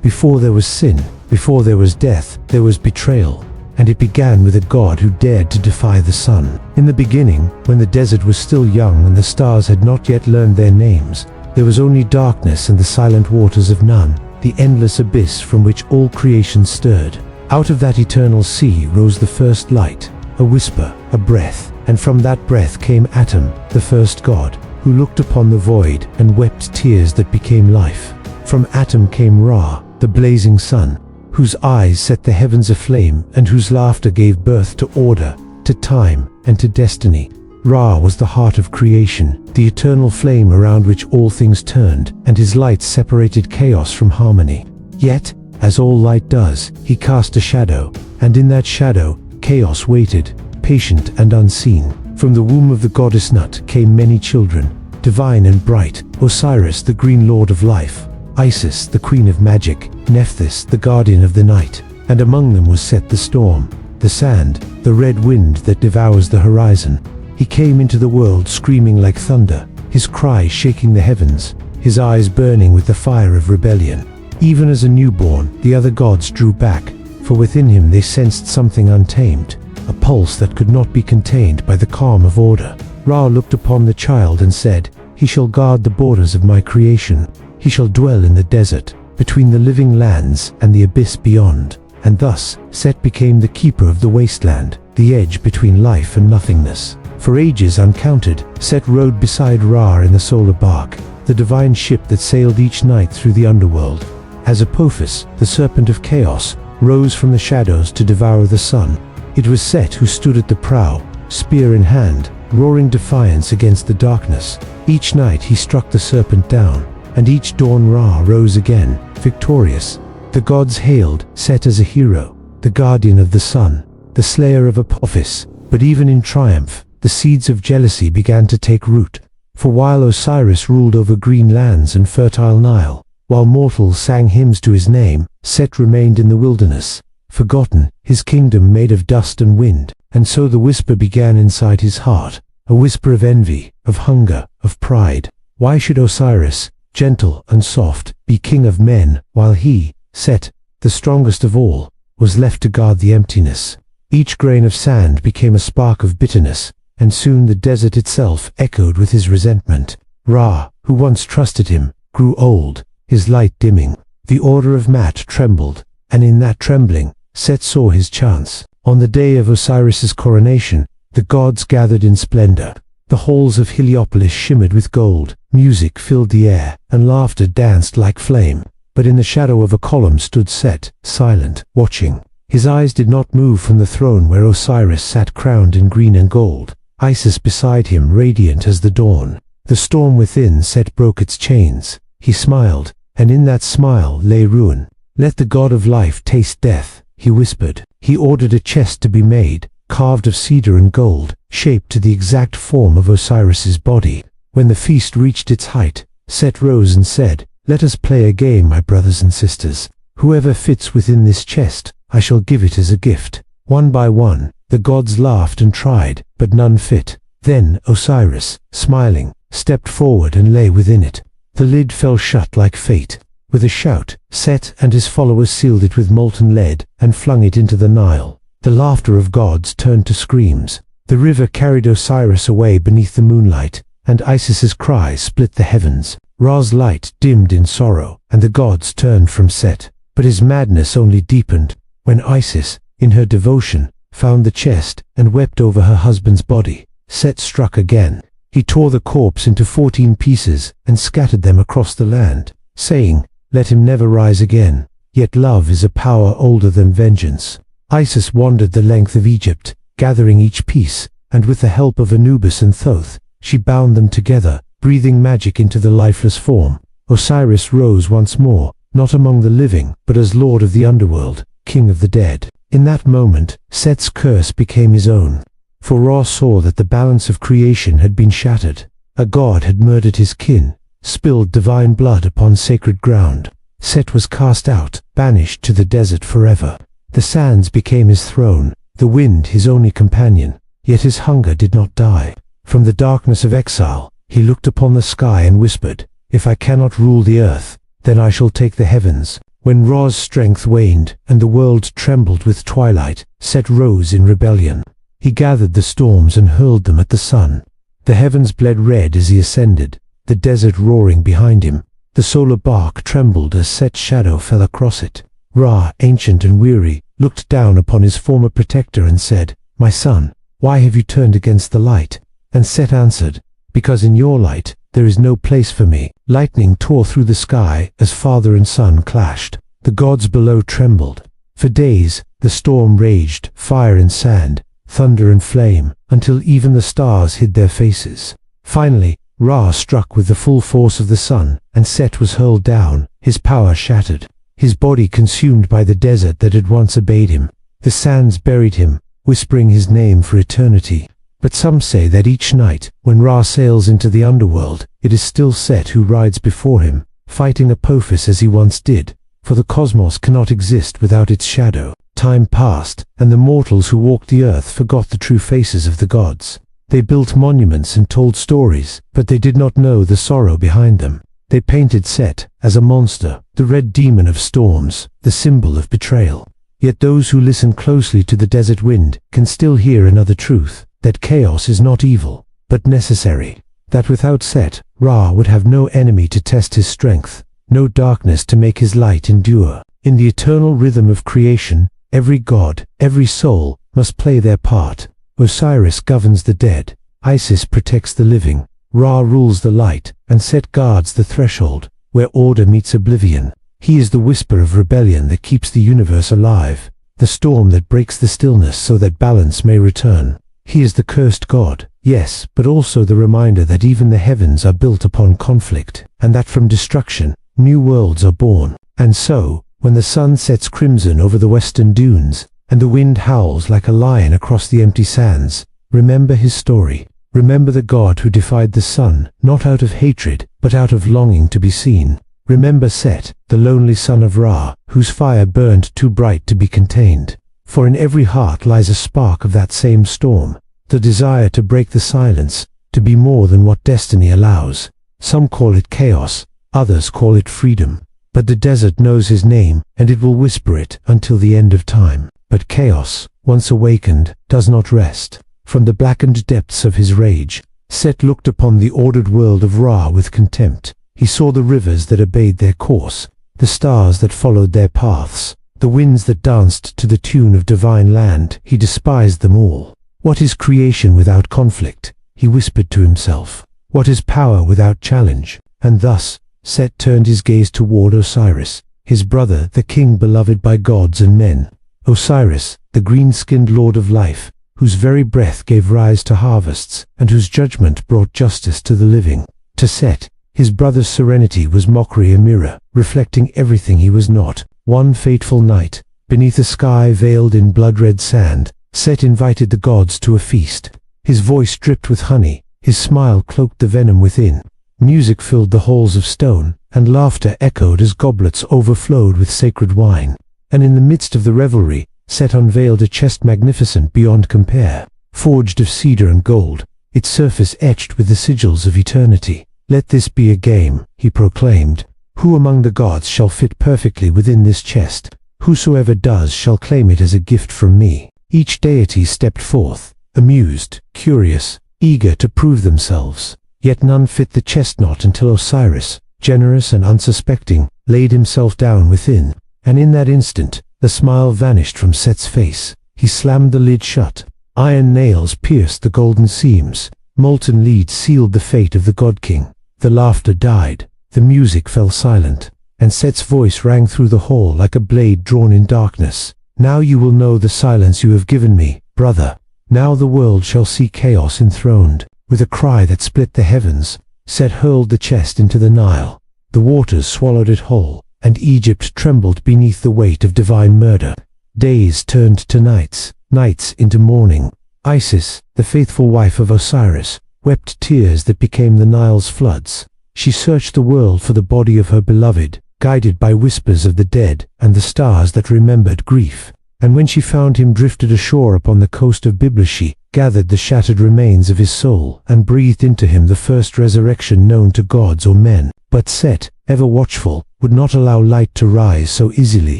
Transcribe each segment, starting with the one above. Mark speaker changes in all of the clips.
Speaker 1: Before there was sin, before there was death, there was betrayal. And it began with a god who dared to defy the sun. In the beginning, when the desert was still young and the stars had not yet learned their names, there was only darkness and the silent waters of none, the endless abyss from which all creation stirred. Out of that eternal sea rose the first light, a whisper, a breath, and from that breath came Atom, the first god, who looked upon the void and wept tears that became life. From Atom came Ra, the blazing sun, whose eyes set the heavens aflame and whose laughter gave birth to order, to time, and to destiny. Ra was the heart of creation, the eternal flame around which all things turned, and his light separated chaos from harmony. Yet, as all light does, he cast a shadow, and in that shadow, chaos waited, patient and unseen. From the womb of the goddess Nut came many children, divine and bright: Osiris, the green lord of life; Isis, the queen of magic; Nephthys, the guardian of the night. And among them was Set, the storm, the sand, the red wind that devours the horizon. He came into the world screaming like thunder, his cry shaking the heavens, his eyes burning with the fire of rebellion. Even as a newborn, the other gods drew back, for within him they sensed something untamed, a pulse that could not be contained by the calm of order. Ra looked upon the child and said, "He shall guard the borders of my creation. He shall dwell in the desert, between the living lands and the abyss beyond." And thus, Set became the keeper of the wasteland, the edge between life and nothingness. For ages uncounted, Set rode beside Ra in the solar bark, the divine ship that sailed each night through the underworld. As Apophis, the serpent of chaos, rose from the shadows to devour the sun, it was Set who stood at the prow, spear in hand, roaring defiance against the darkness. Each night he struck the serpent down, and each dawn Ra rose again, victorious. The gods hailed Set as a hero, the guardian of the sun, the slayer of Apophis. But even in triumph, the seeds of jealousy began to take root. For while Osiris ruled over green lands and fertile Nile, while mortals sang hymns to his name, Set remained in the wilderness, forgotten, his kingdom made of dust and wind. And so the whisper began inside his heart, a whisper of envy, of hunger, of pride. Why should Osiris, gentle and soft, be king of men, while he, Set, the strongest of all, was left to guard the emptiness? Each grain of sand became a spark of bitterness, and soon the desert itself echoed with his resentment. Ra, who once trusted him, grew old, his light dimming. The order of Mat trembled, and in that trembling, Set saw his chance. On the day of Osiris's coronation, the gods gathered in splendor. The halls of Heliopolis shimmered with gold, music filled the air, and laughter danced like flame. But in the shadow of a column stood Set, silent, watching. His eyes did not move from the throne where Osiris sat crowned in green and gold, Isis beside him radiant as the dawn. The storm within Set broke its chains. He smiled, and in that smile lay ruin. "Let the god of life taste death," he whispered. He ordered a chest to be made, carved of cedar and gold, shaped to the exact form of Osiris's body. When the feast reached its height, Set rose and said, "Let us play a game, my brothers and sisters. Whoever fits within this chest, I shall give it as a gift." One by one, the gods laughed and tried, but none fit. Then Osiris, smiling, stepped forward and lay within it. The lid fell shut like fate. With a shout, Set and his followers sealed it with molten lead and flung it into the Nile. The laughter of gods turned to screams. The river carried Osiris away beneath the moonlight, and Isis's cry split the heavens. Ra's light dimmed in sorrow, and the gods turned from Set. But his madness only deepened when Isis, in her devotion, found the chest and wept over her husband's body. Set struck again. He tore the corpse into 14 pieces and scattered them across the land, saying, "Let him never rise again." Yet love is a power older than vengeance. Isis wandered the length of Egypt, gathering each piece, and with the help of Anubis and Thoth, she bound them together, breathing magic into the lifeless form. Osiris rose once more, not among the living, but as lord of the underworld, king of the dead. In that moment, Set's curse became his own. For Ra saw that the balance of creation had been shattered. A god had murdered his kin, spilled divine blood upon sacred ground. Set was cast out, banished to the desert forever. The sands became his throne, the wind his only companion. Yet his hunger did not die. From the darkness of exile, he looked upon the sky and whispered, "If I cannot rule the earth, then I shall take the heavens." When Ra's strength waned, and the world trembled with twilight, Set rose in rebellion. He gathered the storms and hurled them at the sun. The heavens bled red as he ascended, the desert roaring behind him. The solar bark trembled as Set's shadow fell across it. Ra, ancient and weary, looked down upon his former protector and said, "My son, why have you turned against the light?" And Set answered, "Because in your light there is no place for me." Lightning tore through the sky as father and son clashed. The gods below trembled. For days the storm raged, fire and sand, thunder and flame, until even the stars hid their faces. Finally, Ra struck with the full force of the sun, and Set was hurled down, his power shattered. His body consumed by the desert that had once obeyed him. The sands buried him, whispering his name for eternity. But some say that each night, when Ra sails into the underworld, it is still Set who rides before him, fighting Apophis as he once did, for the cosmos cannot exist without its shadow. Time passed, and the mortals who walked the earth forgot the true faces of the gods. They built monuments and told stories, but they did not know the sorrow behind them. They painted Set as a monster, the red demon of storms, the symbol of betrayal. Yet those who listen closely to the desert wind can still hear another truth, that chaos is not evil, but necessary. That without Set, Ra would have no enemy to test his strength, no darkness to make his light endure. In the eternal rhythm of creation, every god, every soul, must play their part. Osiris governs the dead, Isis protects the living, Ra rules the light, and Set guards the threshold, where order meets oblivion. He is the whisper of rebellion that keeps the universe alive, the storm that breaks the stillness so that balance may return. He is the cursed god, yes, but also the reminder that even the heavens are built upon conflict, and that from destruction, new worlds are born. And so, when the sun sets crimson over the western dunes, and the wind howls like a lion across the empty sands, remember his story. Remember the God who defied the sun, not out of hatred, but out of longing to be seen. Remember Set, the lonely son of Ra, whose fire burned too bright to be contained. For in every heart lies a spark of that same storm, the desire to break the silence, to be more than what destiny allows. Some call it chaos, others call it freedom. But the desert knows his name, and it will whisper it until the end of time. But chaos, once awakened, does not rest. From the blackened depths of his rage, Set looked upon the ordered world of Ra with contempt. He saw the rivers that obeyed their course, the stars that followed their paths, the winds that danced to the tune of divine land. He despised them all. What is creation without conflict? He whispered to himself. What is power without challenge? And thus, Set turned his gaze toward Osiris, his brother, the king beloved by gods and men. Osiris, the green-skinned lord of life, whose very breath gave rise to harvests, and whose judgment brought justice to the living. To Set, his brother's serenity was mockery, a mirror, reflecting everything he was not. One fateful night, beneath a sky veiled in blood-red sand, Set invited the gods to a feast. His voice dripped with honey, his smile cloaked the venom within. Music filled the halls of stone, and laughter echoed as goblets overflowed with sacred wine. And in the midst of the revelry, Set unveiled a chest magnificent beyond compare, forged of cedar and gold, its surface etched with the sigils of eternity. "Let this be a game," he proclaimed. "Who among the gods shall fit perfectly within this chest? Whosoever does shall claim it as a gift from me." Each deity stepped forth, amused, curious, eager to prove themselves. Yet none fit the chestnut until Osiris, generous and unsuspecting, laid himself down within. And in that instant, the smile vanished from Set's face. He slammed the lid shut. Iron nails pierced the golden seams. Molten lead sealed the fate of the god-king. The laughter died. The music fell silent. And Set's voice rang through the hall like a blade drawn in darkness. "Now you will know the silence you have given me, brother. Now the world shall see chaos enthroned." With a cry that split the heavens, Set hurled the chest into the Nile. The waters swallowed it whole, and Egypt trembled beneath the weight of divine murder. Days turned to nights, nights into morning. Isis, the faithful wife of Osiris, wept tears that became the Nile's floods. She searched the world for the body of her beloved, guided by whispers of the dead and the stars that remembered grief. and when she found him drifted ashore upon the coast of Byblos, she gathered the shattered remains of his soul, and breathed into him the first resurrection known to gods or men. But Set, ever watchful, would not allow light to rise so easily.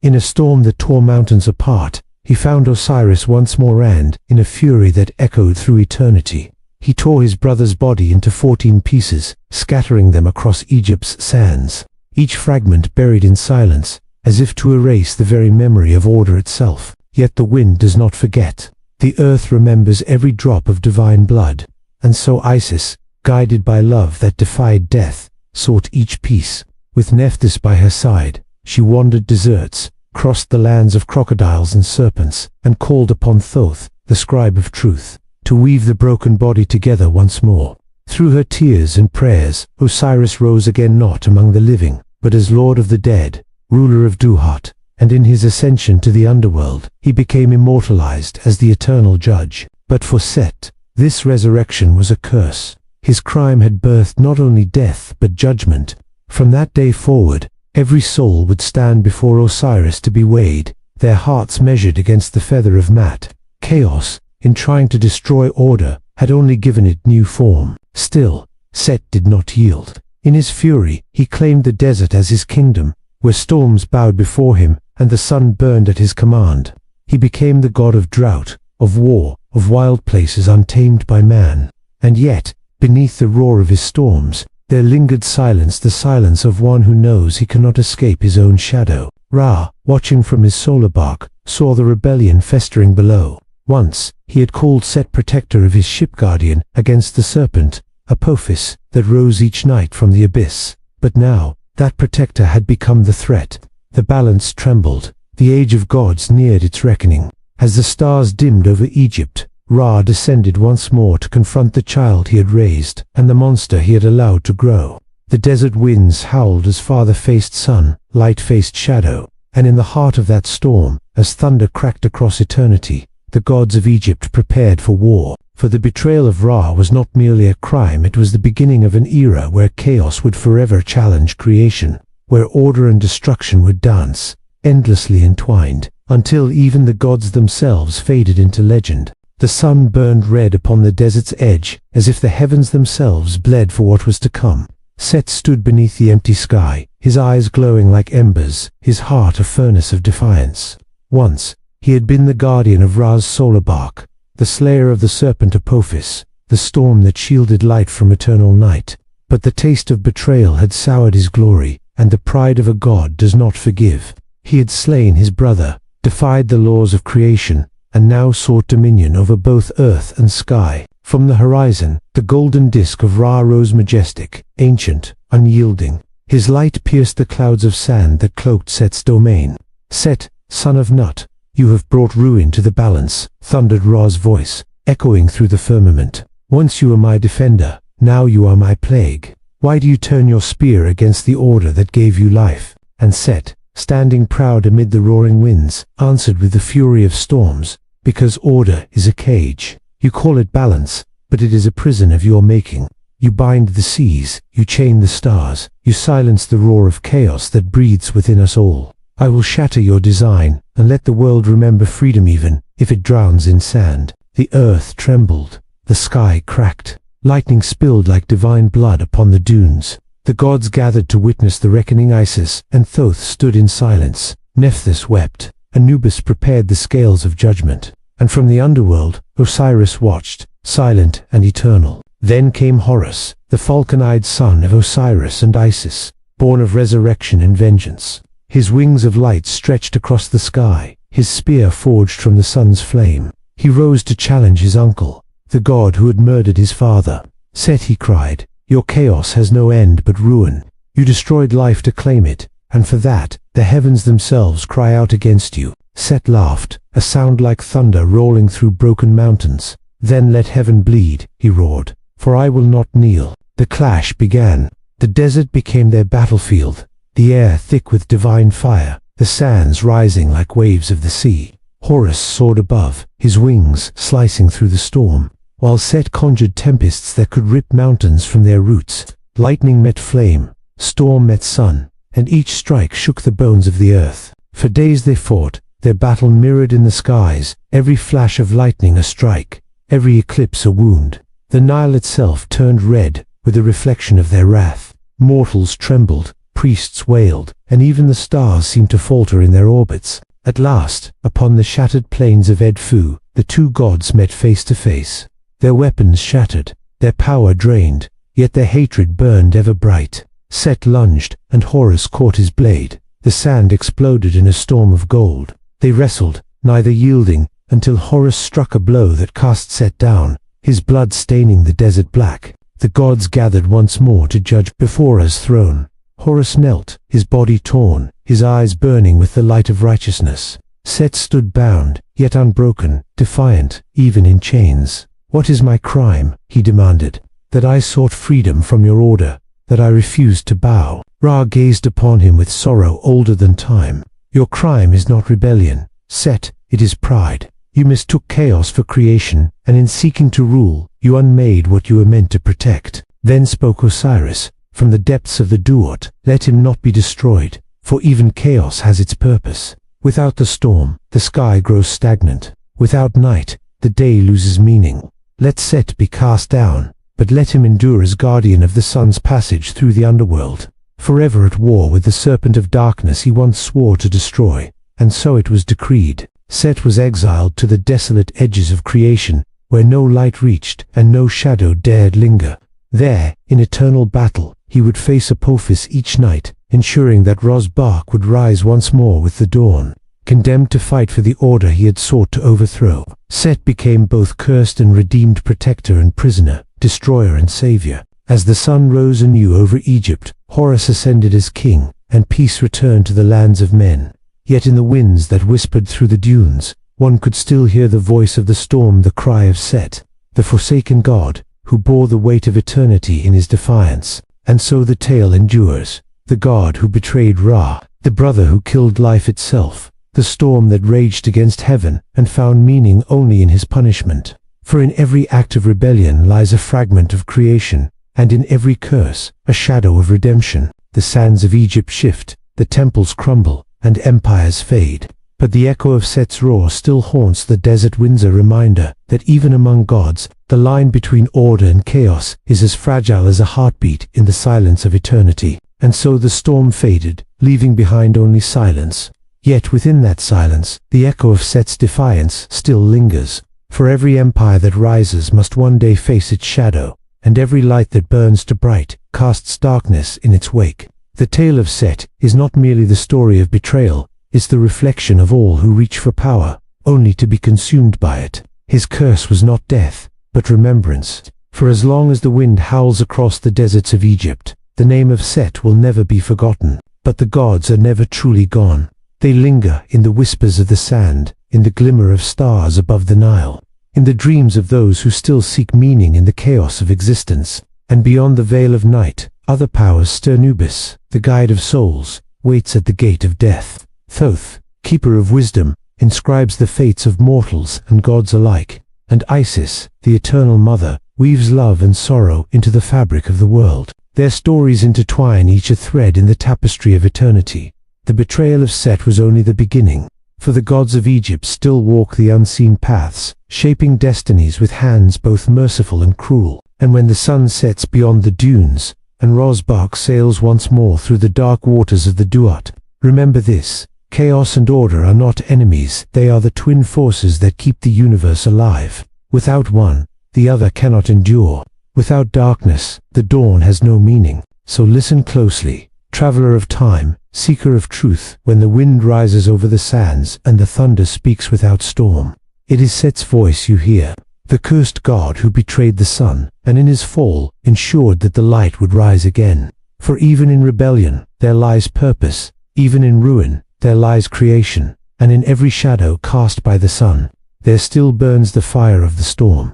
Speaker 1: In a storm that tore mountains apart, he found Osiris once more, and, in a fury that echoed through eternity, he tore his brother's body into 14 pieces, scattering them across Egypt's sands, each fragment buried in silence, as if to erase the very memory of order itself. Yet the wind does not forget. The earth remembers every drop of divine blood, and so Isis, guided by love that defied death, sought each piece. With Nephthys by her side, she wandered deserts, crossed the lands of crocodiles and serpents, and called upon Thoth, the scribe of truth, to weave the broken body together once more. Through her tears and prayers, Osiris rose again, not among the living, but as Lord of the dead, ruler of Duhat, and in his ascension to the underworld, he became immortalized as the eternal judge. But for Set, this resurrection was a curse. His crime had birthed not only death but judgment. From that day forward, every soul would stand before Osiris to be weighed, their hearts measured against the feather of Mat. Chaos, in trying to destroy order, had only given it new form. Still, Set did not yield. In his fury, he claimed the desert as his kingdom, where storms bowed before him and the sun burned at his command. He became the god of drought, of war, of wild places untamed by man. And yet, beneath the roar of his storms, there lingered silence, the silence of one who knows he cannot escape his own shadow. Ra, watching from his solar bark, saw the rebellion festering below. Once, he had called Set protector of his ship guardian against the serpent, Apophis, that rose each night from the abyss. But now, that protector had become the threat. The balance trembled. The age of gods neared its reckoning. As the stars dimmed over Egypt, Ra descended once more to confront the child he had raised, and the monster he had allowed to grow. The desert winds howled as father faced son, light faced shadow, and in the heart of that storm, as thunder cracked across eternity, the gods of Egypt prepared for war. For the betrayal of Ra was not merely a crime, it was the beginning of an era where chaos would forever challenge creation, where order and destruction would dance, endlessly entwined, until even the gods themselves faded into legend. The sun burned red upon the desert's edge, as if the heavens themselves bled for what was to come. Set stood beneath the empty sky, his eyes glowing like embers, his heart a furnace of defiance. Once, he had been the guardian of Ra's solar bark, the slayer of the serpent Apophis, the storm that shielded light from eternal night. But the taste of betrayal had soured his glory, and the pride of a god does not forgive. He had slain his brother, defied the laws of creation, and now sought dominion over both earth and sky. From the horizon, the golden disk of Ra rose majestic, ancient, unyielding. His light pierced the clouds of sand that cloaked Set's domain. Set, son of Nut, you have brought ruin to the balance, thundered Ra's voice, echoing through the firmament. Once you were my defender, now you are my plague. Why do you turn your spear against the order that gave you life? And Set, standing proud amid the roaring winds, answered with the fury of storms, because order is a cage. You call it balance, but it is a prison of your making. You bind the seas, you chain the stars, you silence the roar of chaos that breathes within us all. I will shatter your design, and let the world remember freedom even if it drowns in sand. The earth trembled, the sky cracked, lightning spilled like divine blood upon the dunes. The gods gathered to witness the reckoning. Isis and Thoth stood in silence. Nephthys wept. Anubis prepared the scales of judgment. And from the underworld, Osiris watched, silent and eternal. Then came Horus, the falcon-eyed son of Osiris and Isis, born of resurrection and vengeance. His wings of light stretched across the sky, his spear forged from the sun's flame. He rose to challenge his uncle, the god who had murdered his father. Set, he cried, your chaos has no end but ruin. You destroyed life to claim it, and for that, the heavens themselves cry out against you. Set laughed, a sound like thunder rolling through broken mountains. Then let heaven bleed, he roared, for I will not kneel. The clash began. The desert became their battlefield, the air thick with divine fire, the sands rising like waves of the sea. Horus soared above, his wings slicing through the storm, while Set conjured tempests that could rip mountains from their roots. Lightning met flame, storm met sun, and each strike shook the bones of the earth. For days they fought, their battle mirrored in the skies, every flash of lightning a strike, every eclipse a wound. The Nile itself turned red with the reflection of their wrath. Mortals trembled, priests wailed, and even the stars seemed to falter in their orbits. At last, upon the shattered plains of Edfu, the two gods met face to face. Their weapons shattered, their power drained, yet their hatred burned ever bright. Set lunged, and Horus caught his blade. The sand exploded in a storm of gold. They wrestled, neither yielding, until Horus struck a blow that cast Set down, his blood staining the desert black. The gods gathered once more to judge before Ra's throne. Horus knelt, his body torn, his eyes burning with the light of righteousness. Set stood bound, yet unbroken, defiant, even in chains. "What is my crime?" he demanded. "That I sought freedom from your order, that I refused to bow." Ra gazed upon him with sorrow older than time. "Your crime is not rebellion, Set, it is pride. You mistook chaos for creation, and in seeking to rule, you unmade what you were meant to protect." Then spoke Osiris, from the depths of the Duat, "Let him not be destroyed, for even chaos has its purpose. Without the storm, the sky grows stagnant. Without night, the day loses meaning. Let Set be cast down, but let him endure as guardian of the sun's passage through the underworld. Forever at war with the serpent of darkness he once swore to destroy, and so it was decreed." Set was exiled to the desolate edges of creation, where no light reached and no shadow dared linger. There, in eternal battle, he would face Apophis each night, ensuring that Ra's bark would rise once more with the dawn. Condemned to fight for the order he had sought to overthrow, Set became both cursed and redeemed, protector and prisoner, destroyer and savior. As the sun rose anew over Egypt, Horus ascended as king, and peace returned to the lands of men. Yet in the winds that whispered through the dunes, one could still hear the voice of the storm, the cry of Set, the forsaken god, who bore the weight of eternity in his defiance. And so the tale endures. The god who betrayed Ra, the brother who killed life itself, the storm that raged against heaven and found meaning only in his punishment. For in every act of rebellion lies a fragment of creation, and in every curse, a shadow of redemption. The sands of Egypt shift, the temples crumble, and empires fade. But the echo of Set's roar still haunts the desert winds, a reminder that even among gods, the line between order and chaos is as fragile as a heartbeat in the silence of eternity. And so the storm faded, leaving behind only silence. Yet within that silence, the echo of Set's defiance still lingers. For every empire that rises must one day face its shadow, and every light that burns too bright casts darkness in its wake. The tale of Set is not merely the story of betrayal, it's the reflection of all who reach for power, only to be consumed by it. His curse was not death, but remembrance. For as long as the wind howls across the deserts of Egypt, the name of Set will never be forgotten. But the gods are never truly gone. They linger in the whispers of the sand, in the glimmer of stars above the Nile, in the dreams of those who still seek meaning in the chaos of existence. And beyond the veil of night, other powers stir. Anubis, the guide of souls, waits at the gate of death. Thoth, keeper of wisdom, inscribes the fates of mortals and gods alike. And Isis, the eternal mother, weaves love and sorrow into the fabric of the world. Their stories intertwine, each a thread in the tapestry of eternity. The betrayal of Set was only the beginning, for the gods of Egypt still walk the unseen paths, shaping destinies with hands both merciful and cruel. And when the sun sets beyond the dunes, and Ra's bark sails once more through the dark waters of the Duat, remember this: chaos and order are not enemies, they are the twin forces that keep the universe alive. Without one, the other cannot endure. Without darkness, the dawn has no meaning. So listen closely, traveler of time, seeker of truth. When the wind rises over the sands and the thunder speaks without storm, it is Set's voice you hear, the cursed god who betrayed the sun, and in his fall ensured that the light would rise again. For even in rebellion, there lies purpose, even in ruin, there lies creation, and in every shadow cast by the sun, there still burns the fire of the storm.